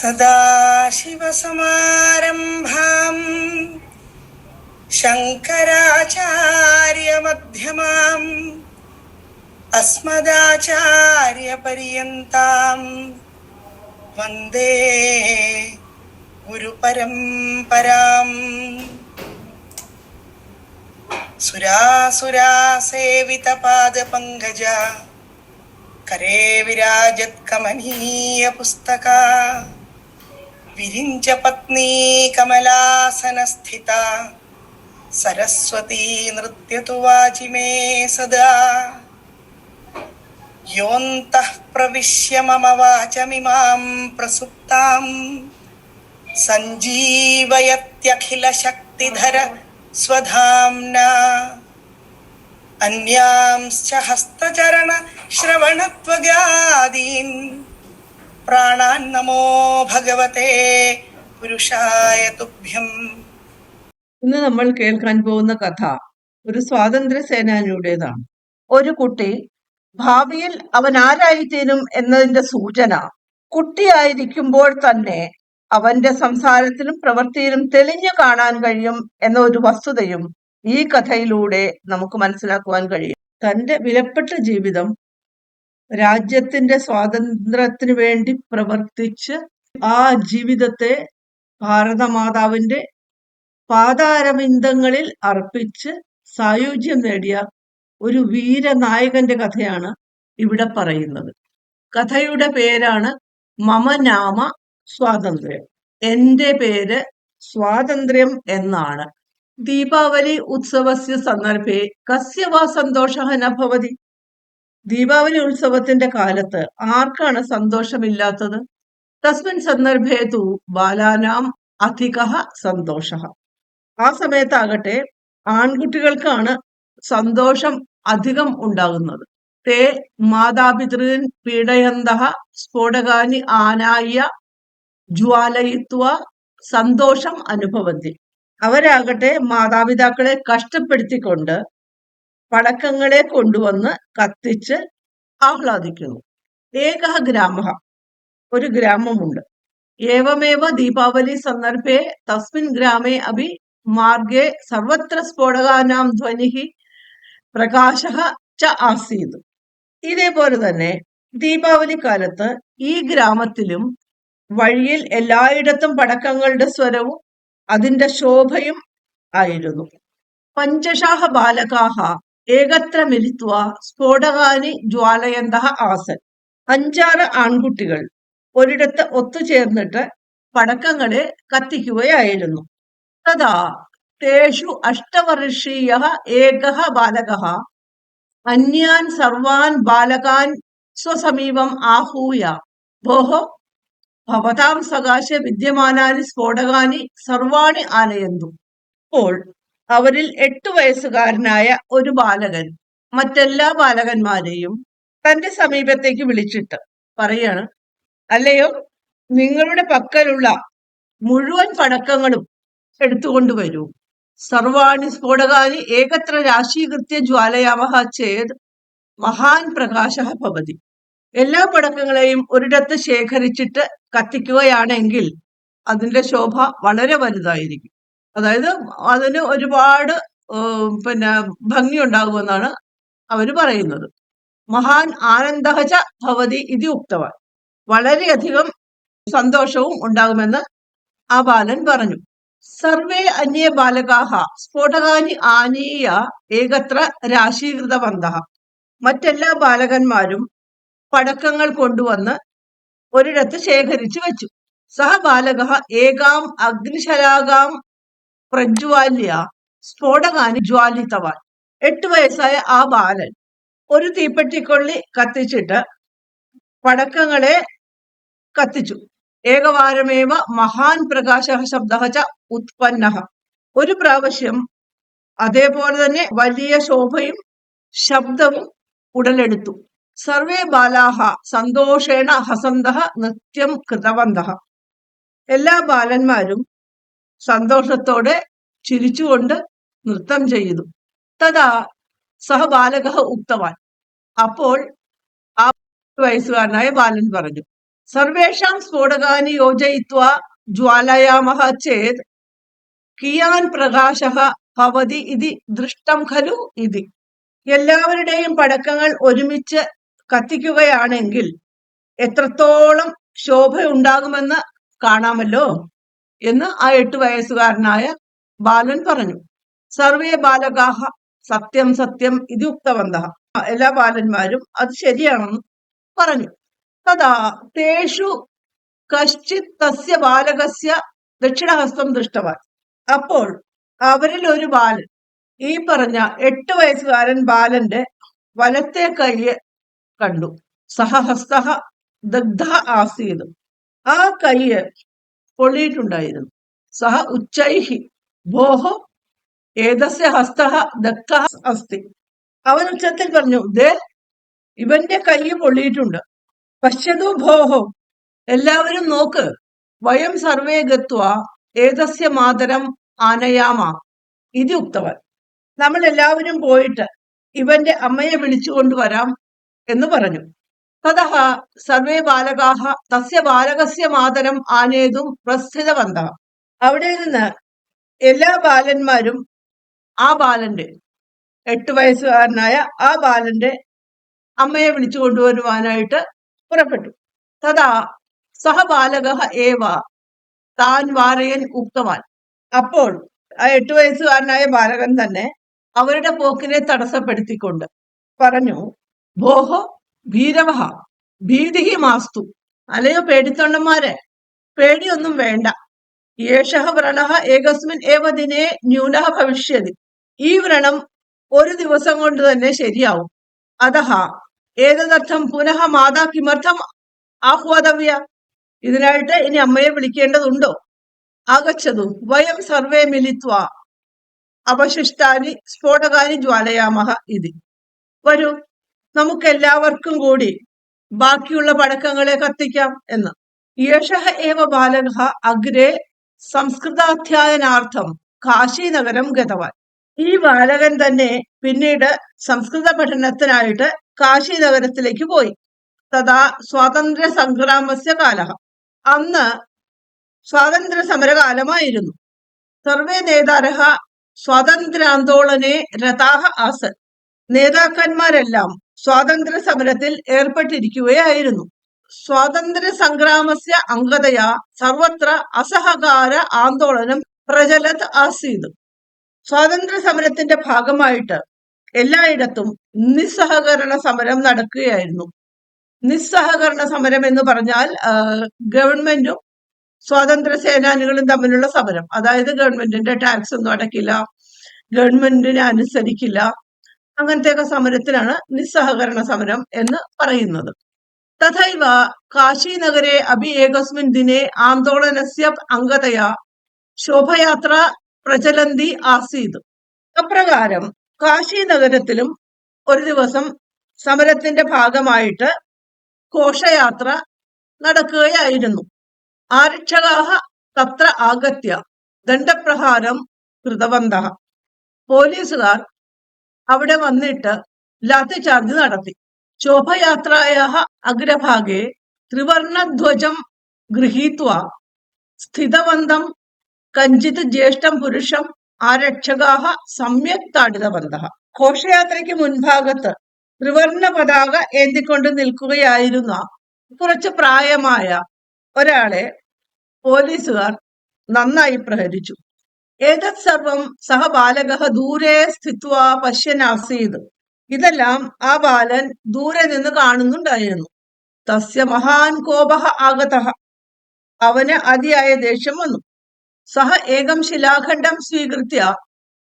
സദാശിവസമാരംഭാം ശങ്കരാചാര്യമധ്യമാം അസ്മദാചാര്യപര്യന്താം വന്ദേ ഗുരുപരംപരാം. സുരാസുരാസേവിതപാദപങ്കജ കരേ വിരാജത്കമനീയ പുസ്തക വിരിഞ്ച പത്നീ കമലാസനസ്ഥിത സരസ്വതീ നൃത്യതു വാചി മേ സദാ. യോന്തഃ പ്രവിശ്യ മമ വാചമിമാം പ്രസുപ്താം സഞ്ജീവയത്യഖില ശക്തിധര സ്വധാംനാ. അന്യാംശ്ച ഹസ്തചരണ ശ്രവണത്വഗാദീൻ പ്രാണാൻ നമോ ഭഗവതേ പുരുഷായ തുഭ്യം. ഇന്ന് നമ്മൾ കേൾക്കാൻ പോകുന്ന കഥ ഒരു സ്വാതന്ത്ര്യ സേനാനിയുടേതാണ്. ഒരു കുട്ടി ഭാവിയിൽ അവൻ ആരായിത്തീരും എന്നതിന്റെ സൂചന കുട്ടിയായിരിക്കുമ്പോൾ തന്നെ അവന്റെ സംസാരത്തിലും പ്രവൃത്തിയിലും തെളിഞ്ഞു കാണാൻ കഴിയും എന്ന ഒരു വസ്തുതയും ഈ കഥയിലൂടെ നമുക്ക് മനസ്സിലാക്കുവാൻ കഴിയും. തന്റെ വിലപ്പെട്ട ജീവിതം രാജ്യത്തിന്റെ സ്വാതന്ത്ര്യത്തിനു വേണ്ടി പ്രവർത്തിച്ച് ആ ജീവിതത്തെ ഭാരതമാതാവിന്റെ പാതാരവിന്ദങ്ങളിൽ അർപ്പിച്ച് സായുജ്യം നേടിയ ഒരു വീരനായകന്റെ കഥയാണ് ഇവിടെ പറയുന്നത്. കഥയുടെ പേരാണ് മമ നാമ സ്വാതന്ത്ര്യം. എന്റെ പേര് സ്വാതന്ത്ര്യം എന്നാണ്. ദീപാവലി ഉത്സവസ്യ സന്ദർഭേ കസ്യ വാ സന്തോഷഃ ന ഭവതി. ദീപാവലി ഉത്സവത്തിന്റെ കാലത്ത് ആർക്കാണ് സന്തോഷമില്ലാത്തത്? തസ്മിൻ സന്ദർഭേ തു ബാലാനാം അധികഃ സന്തോഷഃ. ആ സമയത്താകട്ടെ ആൺകുട്ടികൾക്കാണ് സന്തോഷം അധികം ഉണ്ടാകുന്നത്. തേ മാതാപിതൃൻ പീഡയന്തഃ സ്ഫോടകാനി ആനായ ജ്വാലയിത്വാ സന്തോഷം അനുഭവന്തി. അവരാകട്ടെ മാതാപിതാക്കളെ കഷ്ടപ്പെടുത്തിക്കൊണ്ട് പടക്കങ്ങളെ കൊണ്ടുവന്ന് കത്തിച്ച് ആഹ്ലാദിക്കുന്നു. ഏകഃ ഗ്രാമഃ, ഒരു ഗ്രാമമുണ്ട്. ഏവമേവ ദീപാവലി സന്ദർഭേ തസ്മിൻ ഗ്രാമേ അഭി മാർഗേ സർവത്ര സ്ഫോടകാനാം ധ്വനിഃ പ്രകാശഃ ച ആസീത്. ഇതേപോലെ തന്നെ ദീപാവലി കാലത്ത് ഈ ഗ്രാമത്തിലും വഴിയിൽ എല്ലായിടത്തും പടക്കങ്ങളുടെ സ്വരവും അതിന്റെ ശോഭയും ആയിരുന്നു. പഞ്ചശാഹ ബാലകാഹ ഏകത്ര മിലിത്വാ സ്ഫോടകാനി ജ്വാലയന്തഃ ആസൻ. 5-6 ആൺകുട്ടികൾ ഒരിടത്ത് ഒത്തുചേർന്നിട്ട് പടക്കങ്ങളെ കത്തിക്കുകയായിരുന്നു. തഥാ തേഷു 8 വർഷീയഃ ഏകഃ ബാലകഃ അന്യാൻ സർവാൻ ബാലകാൻ സ്വസമീപം ആഹൂയ ഭോഃ ഭവതാം സകാശേ വിദ്യമാനാനി സ്ഫോടകാനി സർവാണി ആനയന്തു. അപ്പോൾ അവരിൽ 8 വയസ്സുകാരനായ ഒരു ബാലകൻ മറ്റെല്ലാ ബാലകന്മാരെയും തന്റെ സമീപത്തേക്ക് വിളിച്ചിട്ട് പറയാണ്, അല്ലയോ, നിങ്ങളുടെ പക്കലുള്ള മുഴുവൻ പടക്കങ്ങളും എടുത്തുകൊണ്ടുവരൂ. സർവാണി സ്ഫോടകാനി ഏകത്ര രാശീകൃത്യ ജ്വാലയാമഹ ചേത് മഹാൻ പ്രകാശഃ ഭവതി. എല്ലാ പടക്കങ്ങളെയും ഒരിടത്ത് ശേഖരിച്ചിട്ട് കത്തിക്കുകയാണെങ്കിൽ അതിന്റെ ശോഭ വളരെ വലുതായിരിക്കും. അതായത് അതിന് ഒരുപാട് ഭംഗി ഉണ്ടാകുമെന്നാണ് അവര് പറയുന്നത്. മഹാൻ ആനന്ദഃ ച ഭവതി ഇതി ഉക്തവാൻ. വളരെയധികം സന്തോഷവും ഉണ്ടാകുമെന്ന് ആ ബാലൻ പറഞ്ഞു. സർവേ അന്യേ ബാലകാഹ സ്ഫോടകാനി ആനീയ ഏകത്ര രാശീകൃതവന്തഃ. മറ്റെല്ലാ ബാലകന്മാരും പടക്കങ്ങൾ കൊണ്ടുവന്ന് ഒരിടത്ത് ശേഖരിച്ചു വെച്ചു. സഹ ബാലകഃ ഏകാം അഗ്നിശലാകാം പ്രജ്വാല്യ സ്ഫോടകാനി ജ്വാലിതവാൻ. 8 വയസ്സായ ആ ബാലൻ ഒരു തീപ്പെട്ടിക്കൊള്ളി കത്തിച്ചിട്ട് പടക്കങ്ങളെ കത്തിച്ചു. ഏകവാരമേവ മഹാൻ പ്രകാശഃ ശബ്ദഃ ച ഉത്പന്നഃ. ഒരു പ്രാവശ്യം അതേപോലെ തന്നെ വലിയ ശോഭയും ശബ്ദവും ഉടലെടുത്തു. സർവേ ബാലാഹ സന്തോഷേണ ഹസന്തഃ നൃത്യം കൃതവന്തഃ. എല്ലാ ബാലന്മാരും സന്തോഷത്തോടെ ചിരിച്ചുകൊണ്ട് നൃത്തം ചെയ്തു. തഥാ സഹ ബാലകഃ ഉക്തവാൻ. അപ്പോൾ ആ വയസ്സുകാരനായ ബാലൻ പറഞ്ഞു, സർവേഷാം സ്ഫോടകാനി യോജയിത്വാ ജ്വാലയാമഃ ചേത് കിയാൻ പ്രകാശഃ ഭവതി ഇതി ദൃഷ്ടം ഖലു ഇതി. എല്ലാവരുടെയും പടക്കങ്ങൾ ഒരുമിച്ച് കത്തിക്കുകയാണെങ്കിൽ എത്രത്തോളം ശോഭയുണ്ടാകുമെന്ന് കാണാമല്ലോ എന്ന് ആ 8 വയസ്സുകാരനായ ബാലൻ പറഞ്ഞു. സർവേ ബാലകാഹ സത്യം സത്യം ഇത് ഉക്തവന്തഃ. എല്ലാ ബാലന്മാരും അത് ശരിയാണെന്ന് പറഞ്ഞു. തഥാ തേഷു കശ്ചിത് തസ്യ ബാലകസ്യ ദക്ഷിണഹസ്തം ദൃഷ്ടവാൻ. അപ്പോൾ അവരിൽ ഒരു ബാലൻ, ഈ പറഞ്ഞ 8 വയസ്സുകാരൻ ബാലന്റെ വലത്തെ കൈ കണ്ടു. സഹഹസ്തഃ ദഗ്ധ ആസീത്. ആ കൈ പൊള്ളിയിട്ടുണ്ടായിരുന്നു. സഹ ഉച്ചൈഹി ഭോഹോ ഏതസ്യ ഹസ്തഃ ദഗ്ധഃ അസ്തി. അവൻ ഉച്ചത്തിൽ പറഞ്ഞു, ദേ ഇവന്റെ കൈ പൊള്ളിയിട്ടുണ്ട്. പശ്യതു ഭോഹോ, എല്ലാവരും നോക്ക്. വയം സർവേ ഗത്വാ ഏതസ്യ മാതരം ആനയാമ ഇത് ഉക്തവൻ. നമ്മൾ എല്ലാവരും പോയിട്ട് ഇവന്റെ അമ്മയെ വിളിച്ചു കൊണ്ടുവരാം എന്ന് പറഞ്ഞു. തതഃ സർവേ ബാലകാഹ തസ്യ ബാലകസ്യ മാതരം ആനേതും പ്രസ്ഥിതവന്തഃ. അവിടെ നിന്ന് എല്ലാ ബാലന്മാരും ആ ബാലന്റെ 8 വയസ്സുകാരനായ ആ ബാലന്റെ അമ്മയെ വിളിച്ചു കൊണ്ടുവരുവാനായിട്ട് പുറപ്പെട്ടു. തഥാ സഹ ബാലകഃ ഏവ താൻ വാരയൻ ഉക്തവാൻ. അപ്പോൾ ആ 8 വയസ്സുകാരനായ ബാലകൻ തന്നെ അവരുടെ പോക്കിനെ തടസ്സപ്പെടുത്തിക്കൊണ്ട് പറഞ്ഞു, ഭോഹോ ഭീരവഹ ഭീതിഹി മാസ്തു. അല്ലയോ പേടിത്തൊണ്ടന്മാരെ, പേടിയൊന്നും വേണ്ട. യേശഃ വ്രണഃ ഏകസ്മിൻ ഏവ ദിനേ ന്യൂനഃ ഭവിഷ്യതി. ഈ വ്രണം ഒരു ദിവസം കൊണ്ട് തന്നെ ശരിയാവും. അതഃ ഏതദർത്ഥം പുനഃ മാതാ കിമർത്ഥം ആഹ്വാതവ്യ. ഇതിനായിട്ട് ഇനി അമ്മയെ വിളിക്കേണ്ടതുണ്ടോ? ആഗച്ഛതു വയം സർവേ മിലിത്വാ അവശിഷ്ടാനി സ്ഫോടകാനി ജ്വാലയാമഹ ഇതി. വരൂ, നമുക്കെല്ലാവർക്കും കൂടി ബാക്കിയുള്ള പടക്കങ്ങളെ കത്തിക്കാം എന്ന്. യേശഃ ഏവ ബാലകഃ അഗ്രേ സംസ്കൃതാധ്യായനാർത്ഥം കാശീനഗരം ഗതവാൻ. ഈ ബാലകൻ തന്നെ പിന്നീട് സംസ്കൃത പഠനത്തിനായിട്ട് കാശി നഗരത്തിലേക്ക് പോയി. തഥാ സ്വാതന്ത്ര്യ സംഗ്രാമസ്യ കാലഃ. അന്ന് സ്വാതന്ത്ര്യ സമരകാലമായിരുന്നു. സർവേ നേതാരഃ സ്വാതന്ത്ര്യാന്തോളനെ രതാഹ ആസൻ. നേതാക്കന്മാരെല്ലാം സ്വാതന്ത്ര്യ സമരത്തിൽ ഏർപ്പെട്ടിരിക്കുകയായിരുന്നു. സ്വാതന്ത്ര്യ സംഗ്രാമസ്യ അംഗതയാ സർവത്ര അസഹകാര ആന്തോളനം പ്രചലത് ആസീത്. സ്വാതന്ത്ര്യ സമരത്തിന്റെ ഭാഗമായിട്ട് എല്ലായിടത്തും നിസ്സഹകരണ സമരം നടക്കുകയായിരുന്നു. നിസ്സഹകരണ സമരം എന്ന് പറഞ്ഞാൽ ഗവൺമെന്റും സ്വാതന്ത്ര്യ സേനാനികളും തമ്മിലുള്ള സമരം. അതായത് ഗവൺമെന്റിന്റെ ടാക്സ് ഒന്നും അടക്കില്ല, ഗവൺമെന്റിനെ അനുസരിക്കില്ല, അങ്ങനത്തെയൊക്കെ സമരത്തിനാണ് നിസ്സഹകരണ സമരം എന്ന് പറയുന്നത്. തഥൈവ കാശീനഗരെ അഭി ഏകസ്മിൻ ദിനെ ആന്തോളനസ്യ അംഗതയാ ശോഭയാത്ര പ്രചലന്തി ആസീത്. അപ്രകാരം കാശി നഗരത്തിലും ഒരു ദിവസം സമരത്തിന്റെ ഭാഗമായിട്ട് ഘോഷയാത്ര നടക്കുകയായിരുന്നു. ആരക്ഷകാഹ തത്ര ആഗത്യ ദണ്ഡപ്രഹാരം കൃതവന്തഃ. പോലീസുകാർ അവിടെ വന്നിട്ട് ലാത്തി ചാർജ് നടത്തി. ശോഭയാത്രായാഹ അഗ്രഭാഗെ ത്രിവർണധ്വജം ഗൃഹീത്വാ സ്ഥിതവന്തം കഞ്ചിത് ജ്യേഷ്ഠം പുരുഷം ആരക്ഷകാഹ സമ്യക് താഡിതവന്തഃ. ഘോഷയാത്രയ്ക്ക് മുൻഭാഗത്ത് ത്രിവർണ പതാക ഏന്തിക്കൊണ്ട് നിൽക്കുകയായിരുന്ന കുറച്ച് പ്രായമായ ഒരാളെ പോലീസുകാർ നന്നായി പ്രഹരിച്ചു. ഏതത് സർവം സഹ ബാലകഃ ദൂരെ സ്ഥിത്വാ പശ്യനാസീത്. ഇതെല്ലാം ആ ബാലൻ ദൂരെ നിന്ന് കാണുന്നുണ്ടായിരുന്നു. തസ്യ മഹാൻ കോപഃ ആഗതഃ. അവന് അതിയായ ദേഷ്യം വന്നു. സഹ ഏകം ശിലാഖണ്ഡം സ്വീകൃത്യ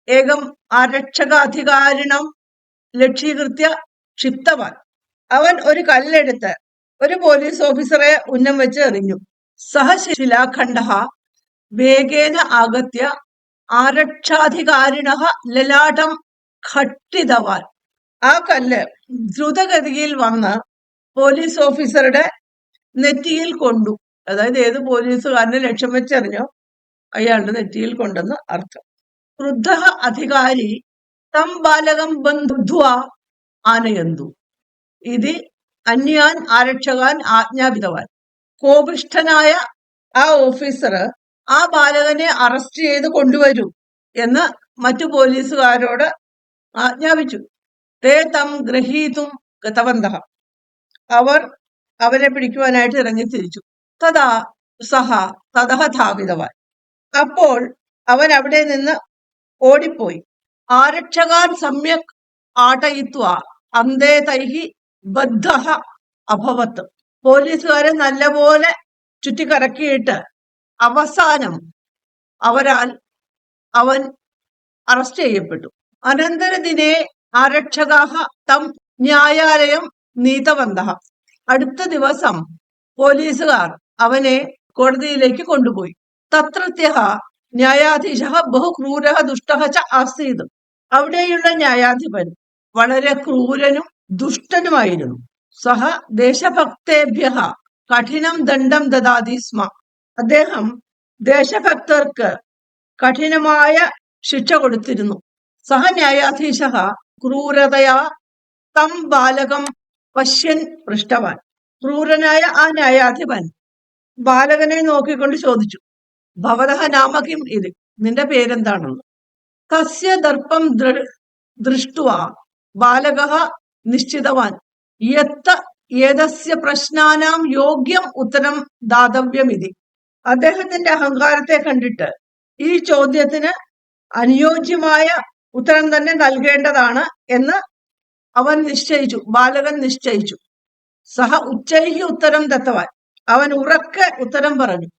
ഏകം ആരക്ഷകാധികാരിണം ലക്ഷ്യീകൃത്യ ക്ഷിപ്തവാൻ. അവൻ ഒരു കല്ലെടുത്ത് ഒരു പോലീസ് ഓഫീസറെ ഉന്നം വെച്ച് എറിഞ്ഞു. സഹ ശിലാഖണ്ഡഃ വേഗേന ആഗത്യ ആരക്ഷാധികാരിണഃ ലലാടം ഘട്ടിതവാൻ. ആ കല്ല് ദ്രുതഗതിയിൽ വന്ന് പോലീസ് ഓഫീസറുടെ നെറ്റിയിൽ കൊണ്ടു. അതായത് ഏത് പോലീസുകാരനെ ലക്ഷ്യം വെച്ചെറിഞ്ഞോ അയാളുടെ നെറ്റിയിൽ കൊണ്ടെന്ന് അർത്ഥം. ക്രുദ്ധ അധികാരി തം ബാലകം ബന്ധുത്വാ ആനയന്തു. ഇത് അന്യാൻ ആരക്ഷകാൻ ആജ്ഞാപിതവാൻ. കോപിഷ്ഠനായ ആ ഓഫീസർ ആ ബാലകനെ അറസ്റ്റ് ചെയ്ത് കൊണ്ടുവരൂ എന്ന് മറ്റു പോലീസുകാരോട് ആജ്ഞാപിച്ചു. തേ തം ഗ്രഹീതും ഗതവന്തഃ. അവർ അവരെ പിടിക്കുവാനായിട്ട് ഇറങ്ങി തിരിച്ചു. തഥാ സഹ തതഃ ധാവിതവാൻ. അപ്പോൾ അവൻ അവിടെ നിന്ന് ഓടിപ്പോയി. ആരക്ഷകാൻ സമ്യക് ആട്ടയിത്വ അന്തേ തൈഹി ബദ്ധഃ അഭവത്ത്. പോലീസുകാരെ നല്ലപോലെ ചുറ്റിക്കറക്കിയിട്ട് അവസാനം അവൻ അറസ്റ്റ് ചെയ്യപ്പെട്ടു. അനന്തരദിനെ ആരക്ഷകാഹ തം ന്യായാലയം നീതവന്തഃ. അടുത്ത ദിവസം പോലീസുകാർ അവനെ കോടതിയിലേക്ക് കൊണ്ടുപോയി. തത്രത്യഃ ന്യായാധീശഃ ബഹു ക്രൂരഃ ദുഷ്ടഃ ച ആസീത്. അവിടെയുള്ള ന്യായാധിപൻ വളരെ ക്രൂരനും ദുഷ്ടനുമായിരുന്നു. സഹ ദേശഭക്തേഭ്യഃ കഠിനം ദണ്ഡം ദദാതി സ്മ. അദ്ദേഹം ദേശഭക്തർക്ക് കഠിനമായ ശിക്ഷ കൊടുത്തിരുന്നു. സഹ ന്യായാധീശഃ ക്രൂരതയാ തം ബാലകം പശ്യൻ പൃഷ്ടവാൻ. ക്രൂരനായ ആ ന്യായാധിപൻ ബാലകനെ നോക്കിക്കൊണ്ട് ചോദിച്ചു, ഭവതഃ നാമ കിം ഇത്, നിന്റെ പേരെന്താണെന്ന്. തസ്യ ദർപ്പം ദൃഷ്ട്വാ ബാലകഃ നിശ്ചിതവാൻ യത്ത ഏതസ്യ പ്രശ്നാനാം യോഗ്യം ഉത്തരം ദാതവ്യമിതി. അദ്ദേഹത്തിന്റെ അഹങ്കാരത്തെ കണ്ടിട്ട് ഈ ചോദ്യത്തിന് അനുയോജ്യമായ ഉത്തരം തന്നെ നൽകേണ്ടതാണ് എന്ന് ബാലകൻ നിശ്ചയിച്ചു. സഹ ഉച്ചൈഹി ഉത്തരം ദത്തവാൻ. അവൻ ഉറക്കെ ഉത്തരം പറഞ്ഞു,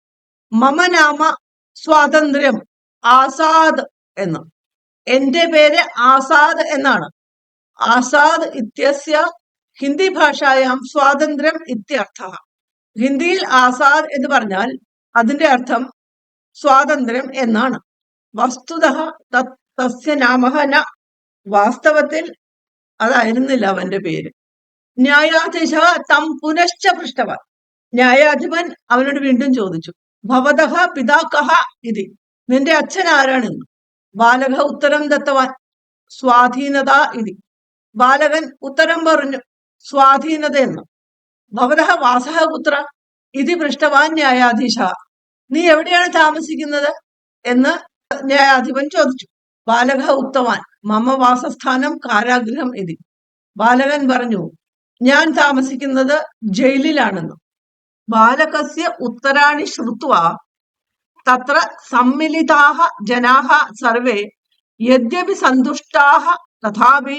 മമ നാമ സ്വാതന്ത്ര്യം ആസാദ് എന്ന്. എന്റെ പേര് ആസാദ് എന്നാണ്. ആസാദ് ഇത്യസ്യ ഹിന്ദി ഭാഷായാം സ്വാതന്ത്ര്യം ഇത്യർത്ഥഃ. ഹിന്ദിയിൽ ആസാദ് എന്ന് പറഞ്ഞാൽ അതിന്റെ അർത്ഥം സ്വാതന്ത്ര്യം എന്നാണ്. വസ്തുതഃ തസ്യ നാമഃ ന. വാസ്തവത്തിൽ അതായിരുന്നില്ല അവന്റെ പേര്. ന്യായാധീശ തം പുനശ്ച പൃഷ്ടവാൻ. ന്യായാധിപൻ അവനോട് വീണ്ടും ചോദിച്ചു, ഭവതഃ പിതാ കഃ ഇതി, നിന്റെ അച്ഛൻ ആരാണെന്ന്. ബാലക ഉത്തരം ദത്തവാൻ സ്വാധീനത ഇതി. ബാലകൻ ഉത്തരം പറഞ്ഞു, സ്വാധീനത എന്ന്. ഭവതഃ വാസഃ കുത്ര ഇതി പൃഷ്ടവാൻ ന്യായാധീശ. നീ എവിടെയാണ് താമസിക്കുന്നത് എന്ന് ന്യായാധിപൻ ചോദിച്ചു. ബാലക ഉത്തവാൻ മമ വാസസ്ഥാനം കാരാഗൃഹം ഇതി. ബാലകൻ പറഞ്ഞു, ഞാൻ താമസിക്കുന്നത് ജയിലിലാണെന്ന്. ബാലകസ്യ ഉത്തരാണി ശ്രുത്വാ തത്ര സമ്മിലിതാഃ ജനാഃ സർവേ യദ്യപി സന്തുഷ്ടാഃ തഥാപി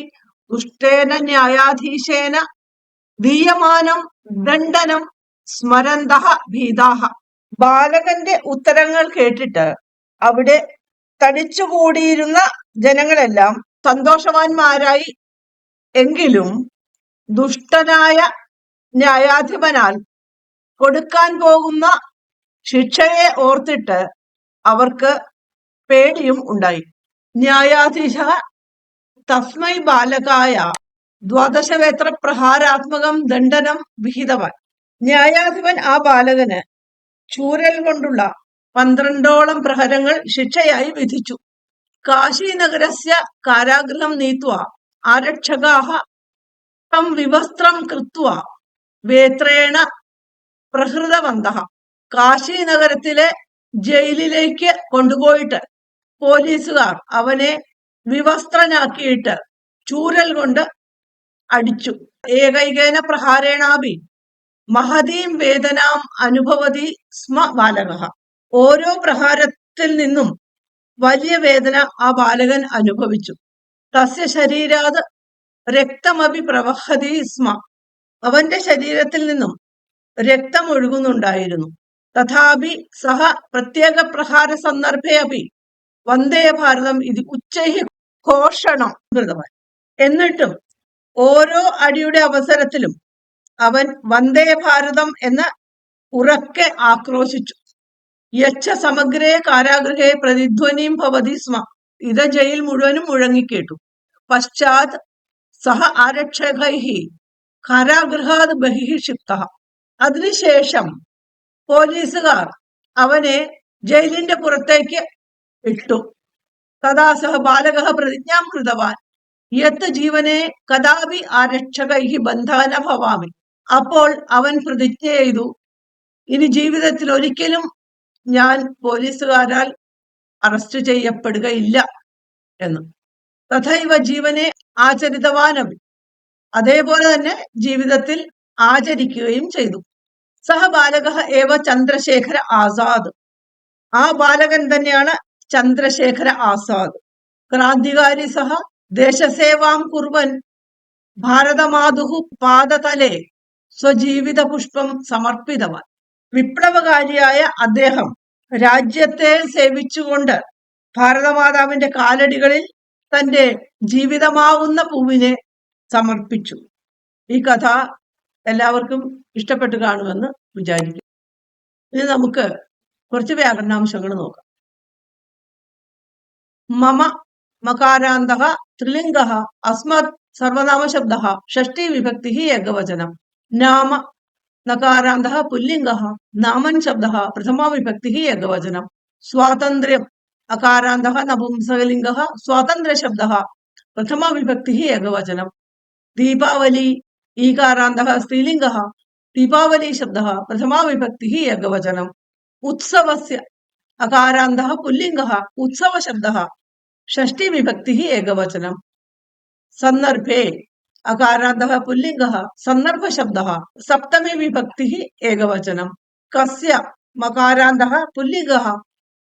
ദുഷ്ടേന ന്യായാധീശേന ദീയമാനം ദണ്ഡനം സ്മരന്തഃ ഭീതാഃ. ബാലകന്റെ ഉത്തരങ്ങൾ കേട്ടിട്ട് അവിടെ തടിച്ചുകൂടിയിരുന്ന ജനങ്ങളെല്ലാം സന്തോഷവാന്മാരായി. എങ്കിലും ദുഷ്ടനായ ന്യായാധിപനാൽ കൊടുക്കാൻ പോകുന്ന ശിക്ഷയെ ഓർത്തിട്ട് അവർക്ക് പേടിയും ഉണ്ടായി. ന്യായാധീശ തസ്മൈ ബാലകായ ദ്വാദശവേത്ര പ്രഹാരാത്മകം ദണ്ഡനം വിഹിതവാൻ. ന്യായാധിപൻ ആ ബാലകന് ചൂരൽ കൊണ്ടുള്ള 12ഓളം പ്രഹരങ്ങൾ ശിക്ഷയായി വിധിച്ചു. കാശി നഗരസ്യ കാരാഗൃഹം നീത്വാ ആരക്ഷകാഃ തം വിവസ്ത്രം കൃത്വാ വേത്രേണ പ്രഹൃതവന്തഃ. കാശി നഗരത്തിലെ ജയിലിലേക്ക് കൊണ്ടുപോയിട്ട് പോലീസുകാർ അവനെ വിവസ്ത്രനാക്കിയിട്ട് ചൂരൽ കൊണ്ട് അടിച്ചു. ഏകൈകേന പ്രഹാരേണാപി മഹതീം വേദനാം അനുഭവതി സ്മ ബാലകഃ. ഓരോ പ്രഹാരത്തിൽ നിന്നും വലിയ വേദന ആ ബാലകൻ അനുഭവിച്ചു. തസ്യ ശരീരാത് രക്തമപി പ്രവഹതി സ്മ. അവന്റെ ശരീരത്തിൽ നിന്നും രക്തം ഒഴുകുന്നുണ്ടായിരുന്നു. തഥാപി സഹ പ്രത്യേക പ്രഹാര സന്ദർഭേ അപി വന്ദേ ഭാരതം ഇത് ഉച്ചൈഹി ഘോഷണം കൃതവാൻ. എന്നിട്ടും ഓരോ അടിയുടെ അവസരത്തിലും അവൻ വന്ദേ ഭാരതം എന്ന് ഉറക്കെ ആക്രോശിച്ചു. യച്ഛ സമഗ്രേ കാരാഗൃഹേ പ്രതിധ്വനിം ഭവതി സ്മ. ഇത് ജയിൽ മുഴുവനും മുഴങ്ങിക്കേട്ടു. പശ്ചാത് സഹ ആരക്ഷകൈഹി കാരാഗൃഹാത് ബഹിഃ ക്ഷിപ്തഃ. അതിനുശേഷം പോലീസുകാർ അവനെ ജയിലിന്റെ പുറത്തേക്ക് ഇട്ടു. തഥാ സഹ ബാലകഃ പ്രതിജ്ഞാം കൃതവാൻ യത്ത് ജീവനെ കദാപി ആരക്ഷകൈഹി ബന്ധാന ഭവാമി. അപ്പോൾ അവൻ പ്രതിജ്ഞ ചെയ്തു, ഇനി ജീവിതത്തിൽ ഒരിക്കലും ഞാൻ പോലീസുകാരാൽ അറസ്റ്റ് ചെയ്യപ്പെടുകയില്ല എന്ന്. തഥൈവ ജീവനെ ആചരിതവാനപി, അതേപോലെ തന്നെ ജീവിതത്തിൽ ആചരിക്കുകയും ചെയ്തു. സഹ ബാലക ഏവ ചന്ദ്രശേഖര ആസാദ്, ആ ബാലകൻ തന്നെയാണ് ചന്ദ്രശേഖര ആസാദ്. ക്രാന്തികാരി സഹ ദേശസേവാം കുർവൻ ഭാരതമാതുഹു പാദതലേ സ്വജീവിത പുഷ്പം സമർപ്പിതവാൻ. വിപ്ലവകാരിയായ അദ്ദേഹം രാജ്യത്തെ സേവിച്ചുകൊണ്ട് ഭാരതമാതാവിന്റെ കാലടികളിൽ തന്റെ ജീവിതമാവുന്ന പൂവിനെ സമർപ്പിച്ചു. ഈ കഥ എല്ലാവർക്കും ഇഷ്ടപ്പെട്ടു കാണുമെന്ന് വിചാരിക്കും. ഇനി നമുക്ക് കുറച്ച് വ്യാകരണാംശങ്ങൾ നോക്കാം. മമ മകാരാന്തഃ ത്രിലിംഗഃ അസ്മത് സർവനാമശബ്ദഃ ഷഷ്ഠി വിഭക്തി ഏകവചനം. നാമ നകാരാന്തഃ പുല്ലിംഗഃ നാമൻ ശബ്ദഃ പ്രഥമാ വിഭക്തി ഏകവചനം. സ്വാതന്ത്ര്യം അകാരാന്തഃ നപുംസകലിംഗഃ സ്വാതന്ത്ര്യശബ്ദഃ പ്രഥമാ വിഭക്തി ഏകവചനം. ദീപാവലി ഈകാരാന്തഃ സ്ത്രീലിംഗഃ ദീപാവലി ശബ്ദഃ പ്രഥമാ വിഭക്തി ഏകവചനം. ഉത്സവസ്യ അകാരാന്തഃ പുല്ലിംഗഃ ഉത്സവ ശബ്ദഃ ഷഷ്ഠി വിഭക്തി ഏകവചനം. സന്ദർഭേ അകാരാന്തഃ പുല്ലിംഗഃ സന്ദർഭ ശബ്ദഃ സപ്തമി വിഭക്തി ഏകവചനം. കസ്യ മകാരാന്തഃ പുല്ലിംഗഃ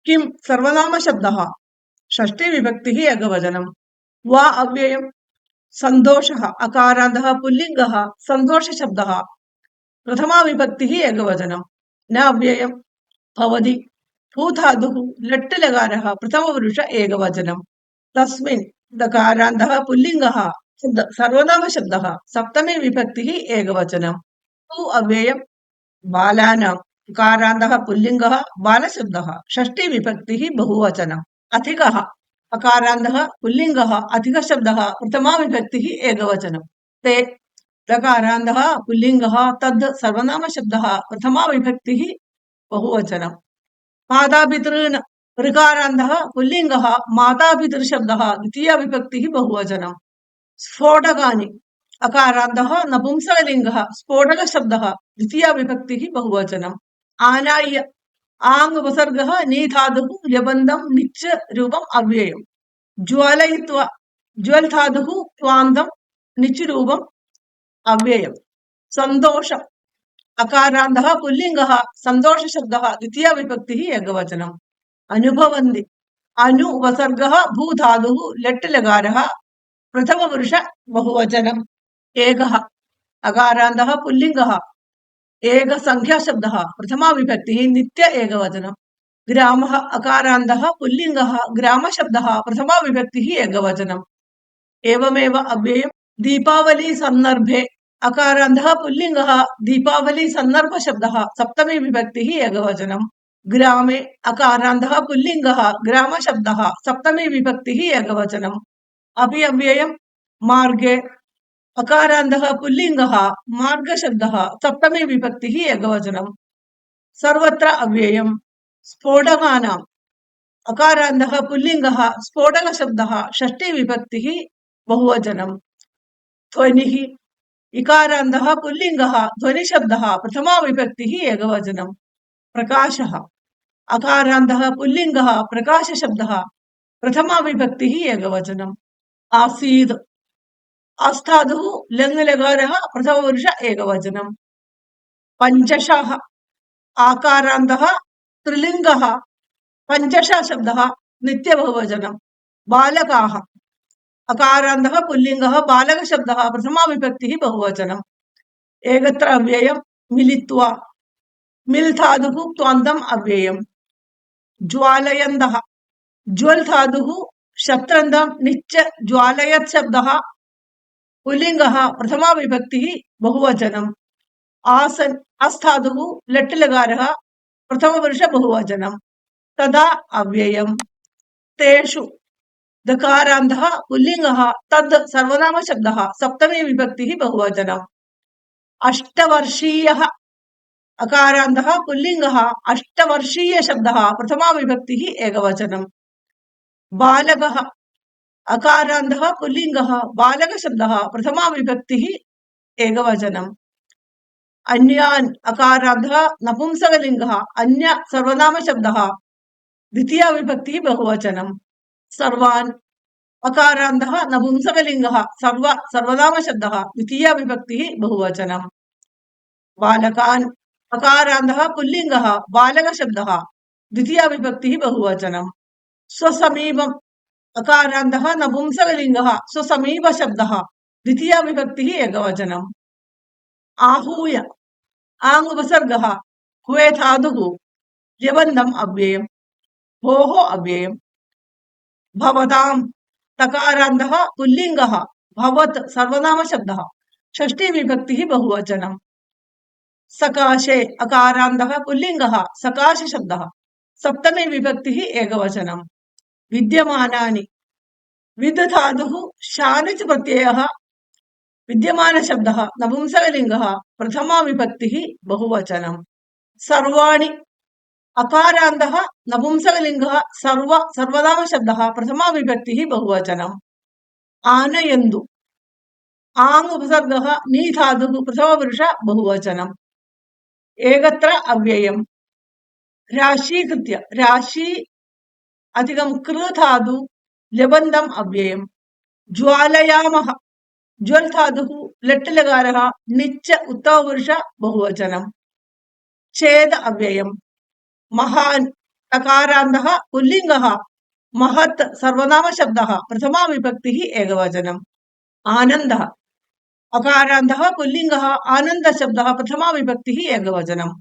കിം സർവനാമ ശബ്ദഃ ഷഷ്ഠി വിഭക്തി ഏകവചനം. വാ അവ്യയം സന്തോഷഃ അകാരാന്തഃ പുല്ലിംഗഃ സന്തോഷ ശബ്ദഃ പ്രഥമാ വിഭക്തി ഏകവചനം. ന അവ്യയം ഭവതി ഭൂധാതുഃ ലട്ട് ലകാരഃ പ്രഥമപുരുഷ ഏകവചനം. തസ്മിൻ ദകാരാന്തഃ പുല്ലിംഗഃ സർവനാമ ശബ്ദഃ സപ്തമി വിഭക്തി ഏകവചനം. തു അവ്യയം ബാലാനാം കാരാന്തഃ പുല്ലിംഗഃ ബാലശബ്ദഃ ഷഷ്ഠി വിഭക്തി ബഹുവചനം. അധികഃ അകാരാന്തഃ പുല്ലിംഗഃ അധിക ശബ്ദഃ പ്രഥമാ വിഭക്തി ഏകവചനം. തേ ദകാരാന്തഃ പുല്ലിംഗഃ തദ് സർവനാമ ശബ്ദഃ പ്രഥമാ വിഭക്തി ബഹുവചനം. മാതാപിതॄൻ ഋകാരാന്തഃ പുല്ലിംഗഃ മാതാപിതൃശബ്ദഃ ദ്വിതീയ വിഭക്തി ബഹുവചനം. സ്ഫോടകാനി അകാരാന്തഃ നപുംസകലിംഗഃ സ്ഫോടക ശബ്ദഃ ദ്വിതീയ വിഭക്തി ബഹുവചനം. ആനായ്യ ആങ് ഉപസർഗഃ നീ ധാതുഃ ലബന്ധം നിച്ച് രൂപം അവ്യയം. ജ്വാലയിത്വ ജ്വൽ ധാതുഃ ക്വാന്തം നിച്ച് രൂപം അവ്യയം. സന്തോഷം അകാരാന്തഃ പുല്ലിംഗഃ സന്തോഷ ശബ്ദഃ ദ്വിതീയ വിഭക്തി ഏകവചനം. അനുഭവന്തി അനു ഉപസർഗഃ ഭൂധാതുഃ ലട്ട് ലകാരഃ പ്രഥമപുരുഷ ബഹുവചനം. ഏകഃ അകാരാന്തഃ പുല്ലിംഗഃ ഏക സംഖ്യാശബ്ദഃ പ്രഥമാ വിഭക്തി നിത്യ ഏകവചനം. ഗ്രാമഃ അകാരാന്തഃ പുല്ലിംഗഃ ഗ്രാമശബ്ദഃ പ്രഥമാ വിഭക്തി ഏകവചനം. ഏവമേവ അവ്യയം ദീപാവലി സന്ദർഭേ അകാരാന്തഃ പുല്ലിംഗഃ ദീപാവലി സന്ദർഭ ശബ്ദഃ സപ്തമി വിഭക്തി ഏകവചനം. ഗ്രാമേ അകാരാന്തഃ പുല്ലിംഗഃ ഗ്രാമശബ്ദഃ സപ്തമി വിഭക്തി ഏകവചനം. അപി അവ്യയം മാർഗേ അകാരാന്തഃ പുല്ലിംഗഃ മാർഗശബ്ദഃ സപ്തമി വിഭക്തി ഏകവചനം. സർവത്ര അവ്യയം സ്ഫോടകാനാം അകാരാന്തഃ പുല്ലിംഗഃ സ്ഫോടക ശബ്ദഃ ഷഷ്ഠി വിഭക്തി ബഹുവചനം. ധ്വനിഃ ഇകാരാന്തഃ പുല്ലിംഗഃ ധ്വനിശബ്ദഃ പ്രഥമാ വിഭക്തി ഏകവചനം. പ്രകാശഃ അകാരാന്തഃ പുല്ലിംഗഃ പ്രകാശ ശബ്ദഃ പ്രഥമാ വിഭക്തി ഏകവചനം. ആസീത് ആസ്ഥാതുഃ ലങ് ലകാരഃ പ്രഥമപുരുഷ ഏകവചനം. പഞ്ചശഃ ആകാരാന്തഃ ത്രിലിംഗഃ പഞ്ചശ ശബ്ദഃ നിത്യബഹുവചനം. ബാലകാഃ അകാരാന്തഃ പുല്ലിംഗഃ ബാലക ശബ്ദഃ പ്രഥമാ വിഭക്തി ബഹുവചനം. ഏകത്ര അവ്യയം മിലിത്വ മിൽ ധാതുഃ ക്വാന്തം അവ്യയം. ജ്വാലയന്തഃ ജ്വൽ ധാതുഃ ശത്രന്തം നിച്ച് ജ്വാലയത് ശബ്ദഃ പുല്ലിംഗഃ പ്രഥമാ വിഭക്തി ബഹുവചനം. ആസൻ അസ്ഥാതുഃ ലട്ട് ലകാരഃ പ്രഥമപുരുഷ ബഹുവചനം. തഥാ അവ്യയം തേഷു ദകാരാന്തഃ പുല്ലിംഗഃ തദ് സർവനാമ ശബ്ദഃ സപ്തമി വിഭക്തി ബഹുവചനം. അഷ്ടവർഷീയഃ അകാരാന്തഃ പുല്ലിംഗഃ അഷ്ടവർഷീയ ശബ്ദഃ പ്രഥമാ വിഭക്തി ഏകവചനം. ബാലകഃ അകാരാന്തഃ പുല്ലിംഗഃ ബാലക ശബ്ദഃ പ്രഥമാ വിഭക്തി ഏകവചനം. अन्यान् अकारान्तः नपुंसकलिङ्गः अन्य सर्वनामशब्दः द्वितीया विभक्तिः बहुवचनं सर्वान् अकारान्तः नपुंसकलिङ्गः सर्वनामशब्दः द्वितीया विभक्तिः बहुवचनं बालकान् अकारान्तः पुल्लिङ्गः बालकशब्दः द्वितीया विभक्तिः बहुवचनं स्वसमीपम् अकारान्तः नपुंसकलिङ्गः स्वसमीपशब्दः द्वितीया विभक्तिः एकवचनम् आहूय आङ् उपसर्गः हुवे धातुः ल्यबन्धम् अव्ययम् भोः अव्ययम् भवताम् तकारान्तः पुल्लिङ्गः भवत् सर्वनामशब्दः षष्ठी विभक्तिः बहुवचनम् सकाशे अकारान्तः पुल्लिङ्गः सकाशशब्दः सप्तमी विभक्तिः एकवचनम् विद्यमानानि विद् धातुः शानिच् प्रत्ययः विद्यमानशब्दः नपुंसकलिङ्गः प्रथमा विभक्तिः बहुवचनम् सर्वाणि अकारान्तः नपुंसकलिङ्गः सर्वनामशब्दः प्रथमा विभक्तिः बहुवचनम् आनयन्तु आङ् उपसर्गः नी धातुः प्रथमपुरुष बहुवचनम् एकत्र अव्ययम् राशीकृत्य राशी अधिकं कृ धातु ल्यबन्धम् अव्ययम् ज्वालयामः ज्वल् धातुः लट् लकारः निच्च उत्तमपुरुष बहुवचनम् चेद अव्ययम् महान् तकारान्तः पुल्लिङ्गः महत् सर्वनामशब्दः प्रथमा विभक्तिः एकवचनम् आनन्दः अकारान्तः पुल्लिङ्गः आनन्दशब्दः प्रथमा विभक्तिः एकवचनम्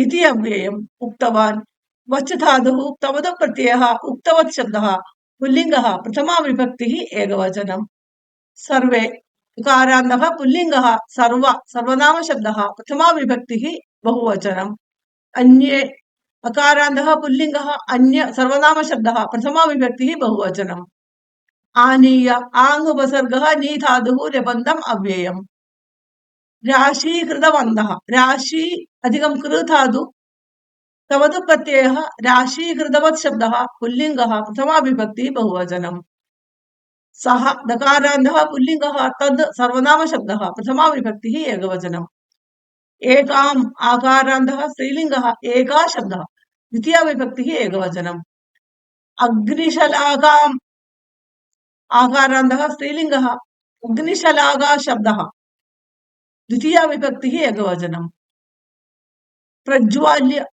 इति अव्ययम् उक्तवान् वच् धातुः तवद प्रत्ययः उक्तवत् शब्दः पुल्लिङ्गः प्रथमा विभक्तिः एकवचनम् सर्वे अकारान्तः पुल्लिङ्गः सर्वनामशब्दः प्रथमा विभक्तिः बहुवचनम् अन्ये अकारान्तः पुल्लिङ्गः अन्य सर्वनामशब्दः प्रथमा विभक्तिः बहुवचनम् आनीय आङ् उपसर्गः नी धातुः ल्यबन्धम् अव्ययम् राशीकृतवन्तः राशी अधिकं कृ धातु तवद प्रत्ययः राशीकृतवत् शब्दः पुल्लिङ्गः प्रथमा विभक्तिः बहुवचनम् सः दकारान्तः पुल्लिङ्गः तद् सर्वनामशब्दः प्रथमा विभक्तिः एकवचनम् एकाम् आकारान्तः स्त्रीलिङ्गः एका शब्दः द्वितीया विभक्तिः एकवचनम् अग्निशलाकाम् आकारान्तः स्त्रीलिङ्गः अग्निशलाका शब्दः द्वितीया विभक्तिः एकवचनम् प्रज्वाल्य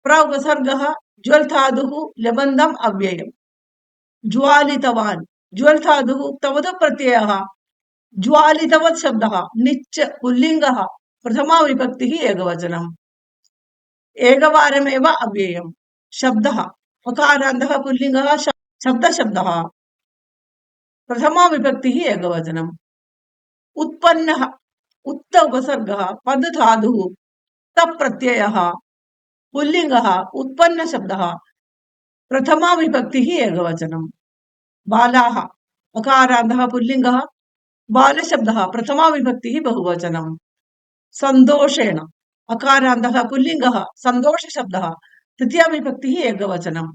प्र उपसर्गः ज्वल् धातुः ल्यबन्धम् अव्ययम् ज्वालितवान् ज्वल् धातुः तवद प्रत्ययः ज्वालितवत् शब्दः निच् पुल्लिङ्गः प्रथमा विभक्तिः एकवचनम् एकवारमेव अव्ययम् शब्दः अकारान्तः पुल्लिङ्गः शब्दशब्दः प्रथमा विभक्तिः एकवचनम् उत्पन्नः उत्त उपसर्गः पद धातुः तप् प्रत्ययः पुल्लिङ्गः उत्पन्नशब्दः प्रथमा विभक्तिः एकवचनम् बालाः अकारान्तः पुल्लिङ्गः बालशब्दः प्रथमा विभक्तिः बहुवचनम् सन्तोषेण अकारान्तः पुल्लिङ्गः सन्तोषशब्दः तृतीया विभक्तिः एकवचनम्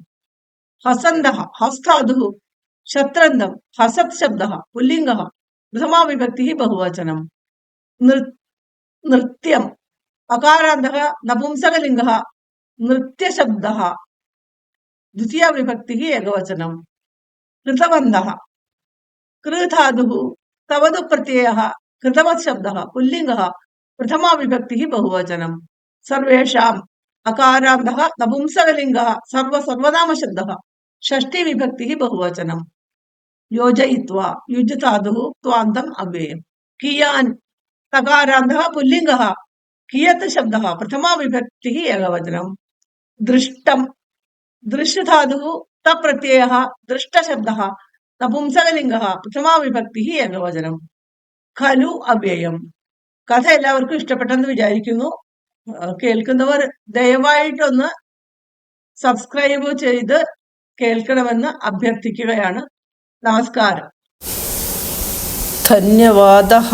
हसन्तः हस् धातुः शत्रन्दम् हसत् शब्दः पुल्लिङ्गः प्रथमा विभक्तिः बहुवचनम् नृत्यम् अकारान्तः नपुंसकलिङ्गः नृत्यशब्दः द्वितीया विभक्तिः एकवचनम् कृतवन्तः कृ धातुः तवद प्रत्ययः कृतवत् शब्दः पुल्लिङ्गः प्रथमा विभक्तिः बहुवचनम् सर्वेषाम् अकारान्तः नपुंसकलिङ्गः सर्वनामशब्दः षष्ठी विभक्तिः बहुवचनम् योजयित्वा युज् धातुः त्वान्तम् अव्ययम् कियान् तकारान्तः पुल्लिङ्गः कियत् शब्दः प्रथमा विभक्तिः एकवचनम् दृष्टम् दृश् धातुः तप् प्रत्ययः दृष्टशब्दः नपुंसकलिङ्गः प्रथमा विभक्तिः एकवचनम् खलु अव्ययम् കഥ എല്ലാവർക്കും ഇഷ്ടപ്പെട്ടെന്ന് വിചാരിക്കുന്നു. കേൾക്കുന്നവർ ദയവായിട്ടൊന്ന് സബ്സ്ക്രൈബ് ചെയ്ത് കേൾക്കണമെന്ന് അഭ്യർത്ഥിക്കുകയാണ്. നമസ്കാരം. ധന്യവാദः.